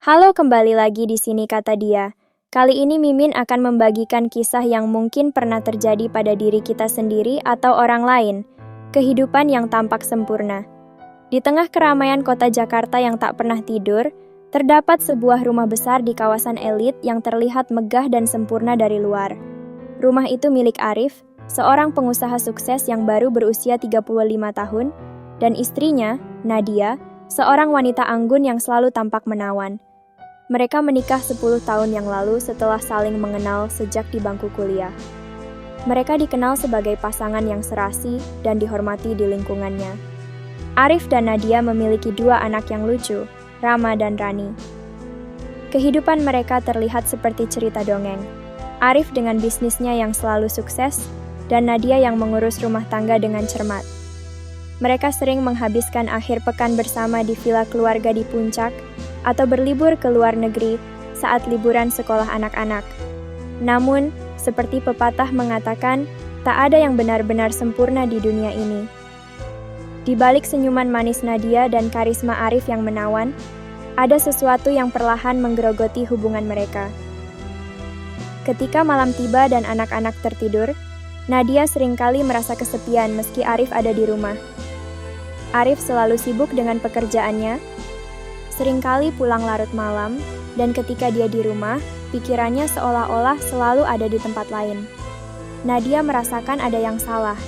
Halo, kembali lagi di sini kata dia. Kali ini Mimin akan membagikan kisah yang mungkin pernah terjadi pada diri kita sendiri atau orang lain. Kehidupan yang tampak sempurna. Di tengah keramaian kota Jakarta yang tak pernah tidur, terdapat sebuah rumah besar di kawasan elit yang terlihat megah dan sempurna dari luar. Rumah itu milik Arif, seorang pengusaha sukses yang baru berusia 35 tahun, dan istrinya, Nadia, seorang wanita anggun yang selalu tampak menawan. Mereka menikah 10 tahun yang lalu setelah saling mengenal sejak di bangku kuliah. Mereka dikenal sebagai pasangan yang serasi dan dihormati di lingkungannya. Arif dan Nadia memiliki 2 anak yang lucu, Rama dan Rani. Kehidupan mereka terlihat seperti cerita dongeng. Arif dengan bisnisnya yang selalu sukses, dan Nadia yang mengurus rumah tangga dengan cermat. Mereka sering menghabiskan akhir pekan bersama di villa keluarga di Puncak, atau berlibur ke luar negeri saat liburan sekolah anak-anak. Namun, seperti pepatah mengatakan, tak ada yang benar-benar sempurna di dunia ini. Di balik senyuman manis Nadia dan karisma Arif yang menawan, ada sesuatu yang perlahan menggerogoti hubungan mereka. Ketika malam tiba dan anak-anak tertidur, Nadia seringkali merasa kesepian meski Arif ada di rumah. Arif selalu sibuk dengan pekerjaannya, seringkali pulang larut malam, dan ketika dia di rumah, pikirannya seolah-olah selalu ada di tempat lain. Nadia merasakan ada yang salah.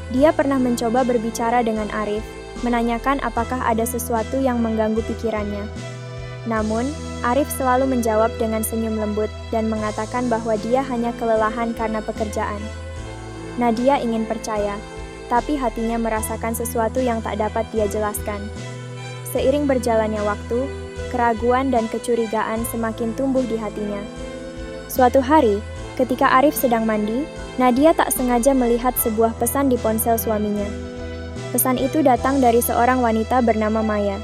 Dia pernah mencoba berbicara dengan Arif, menanyakan apakah ada sesuatu yang mengganggu pikirannya. Namun, Arif selalu menjawab dengan senyum lembut dan mengatakan bahwa dia hanya kelelahan karena pekerjaan. Nadia ingin percaya, tapi hatinya merasakan sesuatu yang tak dapat dia jelaskan. Seiring berjalannya waktu, keraguan dan kecurigaan semakin tumbuh di hatinya. Suatu hari, ketika Arif sedang mandi, Nadia tak sengaja melihat sebuah pesan di ponsel suaminya. Pesan itu datang dari seorang wanita bernama Maya.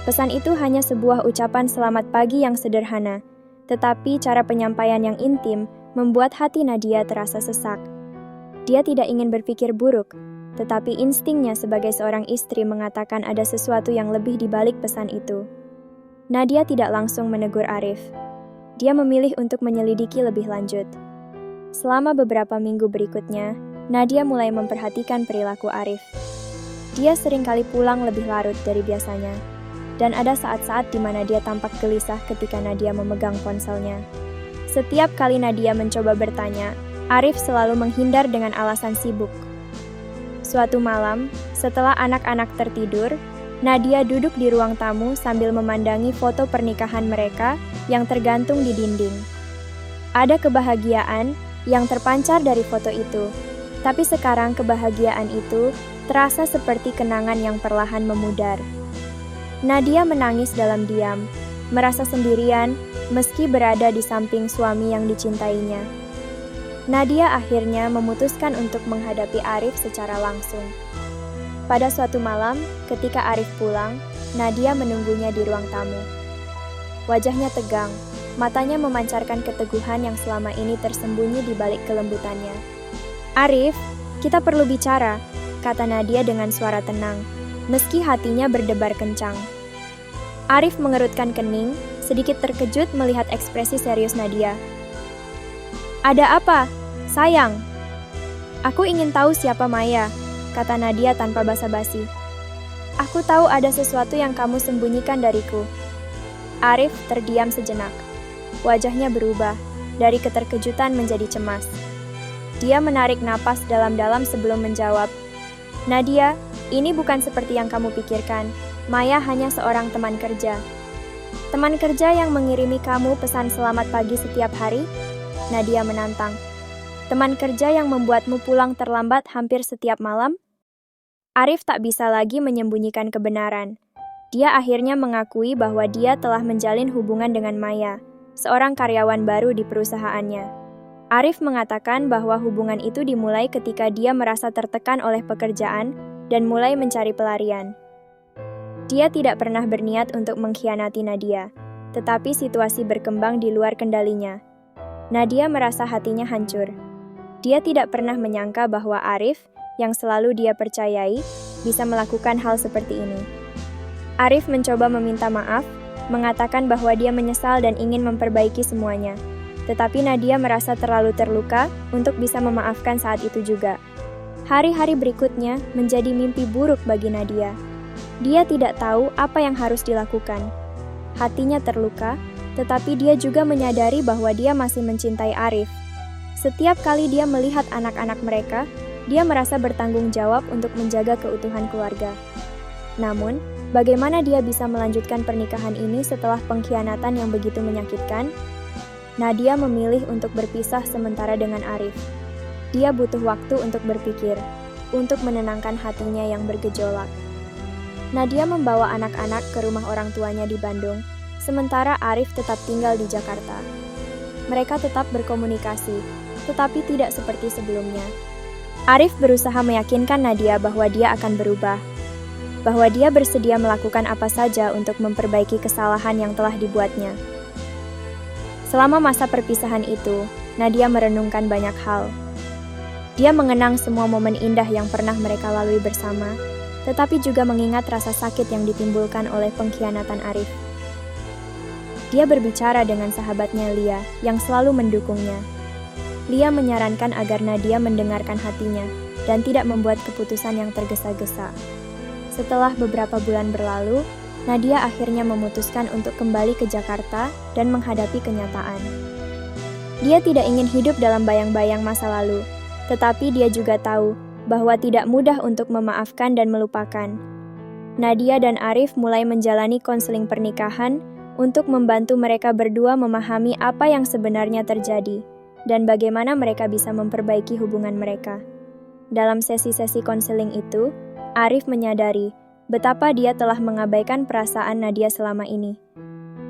Pesan itu hanya sebuah ucapan selamat pagi yang sederhana, tetapi cara penyampaian yang intim membuat hati Nadia terasa sesak. Dia tidak ingin berpikir buruk, tetapi instingnya sebagai seorang istri mengatakan ada sesuatu yang lebih di balik pesan itu. Nadia tidak langsung menegur Arif. Dia memilih untuk menyelidiki lebih lanjut. Selama beberapa minggu berikutnya, Nadia mulai memperhatikan perilaku Arif. Dia seringkali pulang lebih larut dari biasanya, dan ada saat-saat di mana dia tampak gelisah ketika Nadia memegang ponselnya. Setiap kali Nadia mencoba bertanya, Arif selalu menghindar dengan alasan sibuk. Suatu malam, setelah anak-anak tertidur, Nadia duduk di ruang tamu sambil memandangi foto pernikahan mereka yang tergantung di dinding. Ada kebahagiaan yang terpancar dari foto itu, tapi sekarang kebahagiaan itu terasa seperti kenangan yang perlahan memudar. Nadia menangis dalam diam, merasa sendirian meski berada di samping suami yang dicintainya. Nadia akhirnya memutuskan untuk menghadapi Arif secara langsung. Pada suatu malam, ketika Arif pulang, Nadia menunggunya di ruang tamu. Wajahnya tegang, matanya memancarkan keteguhan yang selama ini tersembunyi di balik kelembutannya. "Arif, kita perlu bicara," kata Nadia dengan suara tenang, meski hatinya berdebar kencang. Arif mengerutkan kening, sedikit terkejut melihat ekspresi serius Nadia. "Ada apa, sayang?" "Aku ingin tahu siapa Maya," kata Nadia tanpa basa-basi. "Aku tahu ada sesuatu yang kamu sembunyikan dariku." Arif terdiam sejenak. Wajahnya berubah, dari keterkejutan menjadi cemas. Dia menarik napas dalam-dalam sebelum menjawab. "Nadia, ini bukan seperti yang kamu pikirkan. Maya hanya seorang teman kerja." "Teman kerja yang mengirimi kamu pesan selamat pagi setiap hari?" Nadia menantang. "Teman kerja yang membuatmu pulang terlambat hampir setiap malam?" Arif tak bisa lagi menyembunyikan kebenaran. Dia akhirnya mengakui bahwa dia telah menjalin hubungan dengan Maya, seorang karyawan baru di perusahaannya. Arif mengatakan bahwa hubungan itu dimulai ketika dia merasa tertekan oleh pekerjaan dan mulai mencari pelarian. Dia tidak pernah berniat untuk mengkhianati Nadia, tetapi situasi berkembang di luar kendalinya. Nadia merasa hatinya hancur. Dia tidak pernah menyangka bahwa Arif, yang selalu dia percayai, bisa melakukan hal seperti ini. Arif mencoba meminta maaf, mengatakan bahwa dia menyesal dan ingin memperbaiki semuanya. Tetapi Nadia merasa terlalu terluka untuk bisa memaafkan saat itu juga. Hari-hari berikutnya menjadi mimpi buruk bagi Nadia. Dia tidak tahu apa yang harus dilakukan. Hatinya terluka, tetapi dia juga menyadari bahwa dia masih mencintai Arif. Setiap kali dia melihat anak-anak mereka, dia merasa bertanggung jawab untuk menjaga keutuhan keluarga. Namun, bagaimana dia bisa melanjutkan pernikahan ini setelah pengkhianatan yang begitu menyakitkan? Nadia memilih untuk berpisah sementara dengan Arif. Dia butuh waktu untuk berpikir, untuk menenangkan hatinya yang bergejolak. Nadia membawa anak-anak ke rumah orang tuanya di Bandung, sementara Arif tetap tinggal di Jakarta. Mereka tetap berkomunikasi, tetapi tidak seperti sebelumnya. Arif berusaha meyakinkan Nadia bahwa dia akan berubah, bahwa dia bersedia melakukan apa saja untuk memperbaiki kesalahan yang telah dibuatnya. Selama masa perpisahan itu, Nadia merenungkan banyak hal. Dia mengenang semua momen indah yang pernah mereka lalui bersama, tetapi juga mengingat rasa sakit yang ditimbulkan oleh pengkhianatan Arif. Dia berbicara dengan sahabatnya Lia, yang selalu mendukungnya. Lia menyarankan agar Nadia mendengarkan hatinya, dan tidak membuat keputusan yang tergesa-gesa. Setelah beberapa bulan berlalu, Nadia akhirnya memutuskan untuk kembali ke Jakarta dan menghadapi kenyataan. Dia tidak ingin hidup dalam bayang-bayang masa lalu, tetapi dia juga tahu bahwa tidak mudah untuk memaafkan dan melupakan. Nadia dan Arif mulai menjalani konseling pernikahan untuk membantu mereka berdua memahami apa yang sebenarnya terjadi dan bagaimana mereka bisa memperbaiki hubungan mereka. Dalam sesi-sesi konseling itu, Arif menyadari betapa dia telah mengabaikan perasaan Nadia selama ini.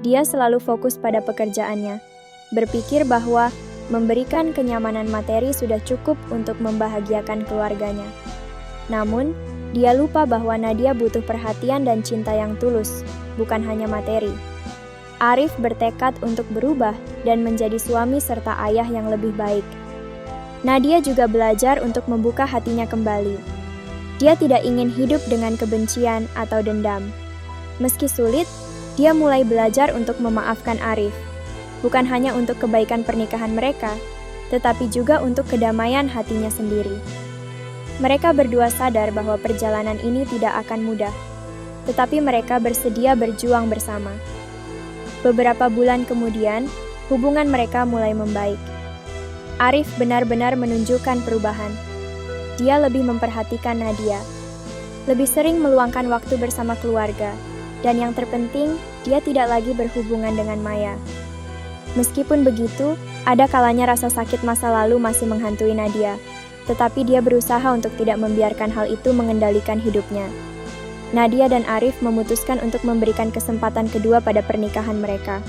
Dia selalu fokus pada pekerjaannya, berpikir bahwa memberikan kenyamanan materi sudah cukup untuk membahagiakan keluarganya. Namun, dia lupa bahwa Nadia butuh perhatian dan cinta yang tulus, bukan hanya materi. Arif bertekad untuk berubah dan menjadi suami serta ayah yang lebih baik. Nadia juga belajar untuk membuka hatinya kembali. Dia tidak ingin hidup dengan kebencian atau dendam. Meski sulit, dia mulai belajar untuk memaafkan Arif. Bukan hanya untuk kebaikan pernikahan mereka, tetapi juga untuk kedamaian hatinya sendiri. Mereka berdua sadar bahwa perjalanan ini tidak akan mudah, tetapi mereka bersedia berjuang bersama. Beberapa bulan kemudian, hubungan mereka mulai membaik. Arif benar-benar menunjukkan perubahan. Dia lebih memperhatikan Nadia, lebih sering meluangkan waktu bersama keluarga, dan yang terpenting, dia tidak lagi berhubungan dengan Maya. Meskipun begitu, ada kalanya rasa sakit masa lalu masih menghantui Nadia, tetapi dia berusaha untuk tidak membiarkan hal itu mengendalikan hidupnya. Nadia dan Arif memutuskan untuk memberikan kesempatan kedua pada pernikahan mereka.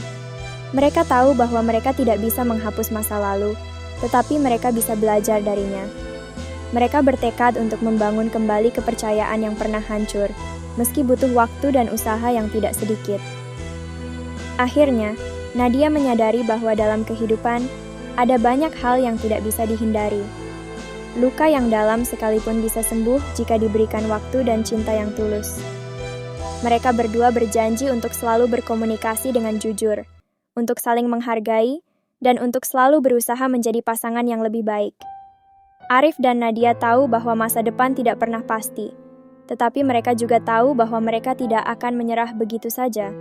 Mereka tahu bahwa mereka tidak bisa menghapus masa lalu, tetapi mereka bisa belajar darinya. Mereka bertekad untuk membangun kembali kepercayaan yang pernah hancur, meski butuh waktu dan usaha yang tidak sedikit. Akhirnya, Nadia menyadari bahwa dalam kehidupan, ada banyak hal yang tidak bisa dihindari. Luka yang dalam sekalipun bisa sembuh jika diberikan waktu dan cinta yang tulus. Mereka berdua berjanji untuk selalu berkomunikasi dengan jujur, untuk saling menghargai, dan untuk selalu berusaha menjadi pasangan yang lebih baik. Arif dan Nadia tahu bahwa masa depan tidak pernah pasti, tetapi mereka juga tahu bahwa mereka tidak akan menyerah begitu saja.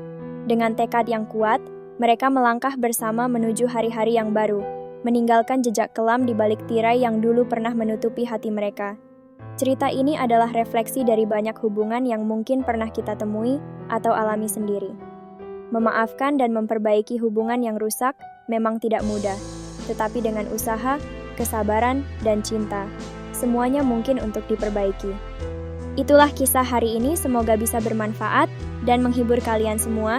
Dengan tekad yang kuat, mereka melangkah bersama menuju hari-hari yang baru, meninggalkan jejak kelam di balik tirai yang dulu pernah menutupi hati mereka. Cerita ini adalah refleksi dari banyak hubungan yang mungkin pernah kita temui atau alami sendiri. Memaafkan dan memperbaiki hubungan yang rusak memang tidak mudah, tetapi dengan usaha, kesabaran, dan cinta, semuanya mungkin untuk diperbaiki. Itulah kisah hari ini, semoga bisa bermanfaat dan menghibur kalian semua.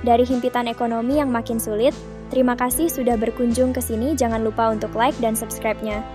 Dari himpitan ekonomi yang makin sulit, terima kasih sudah berkunjung ke sini, jangan lupa untuk like dan subscribe-nya.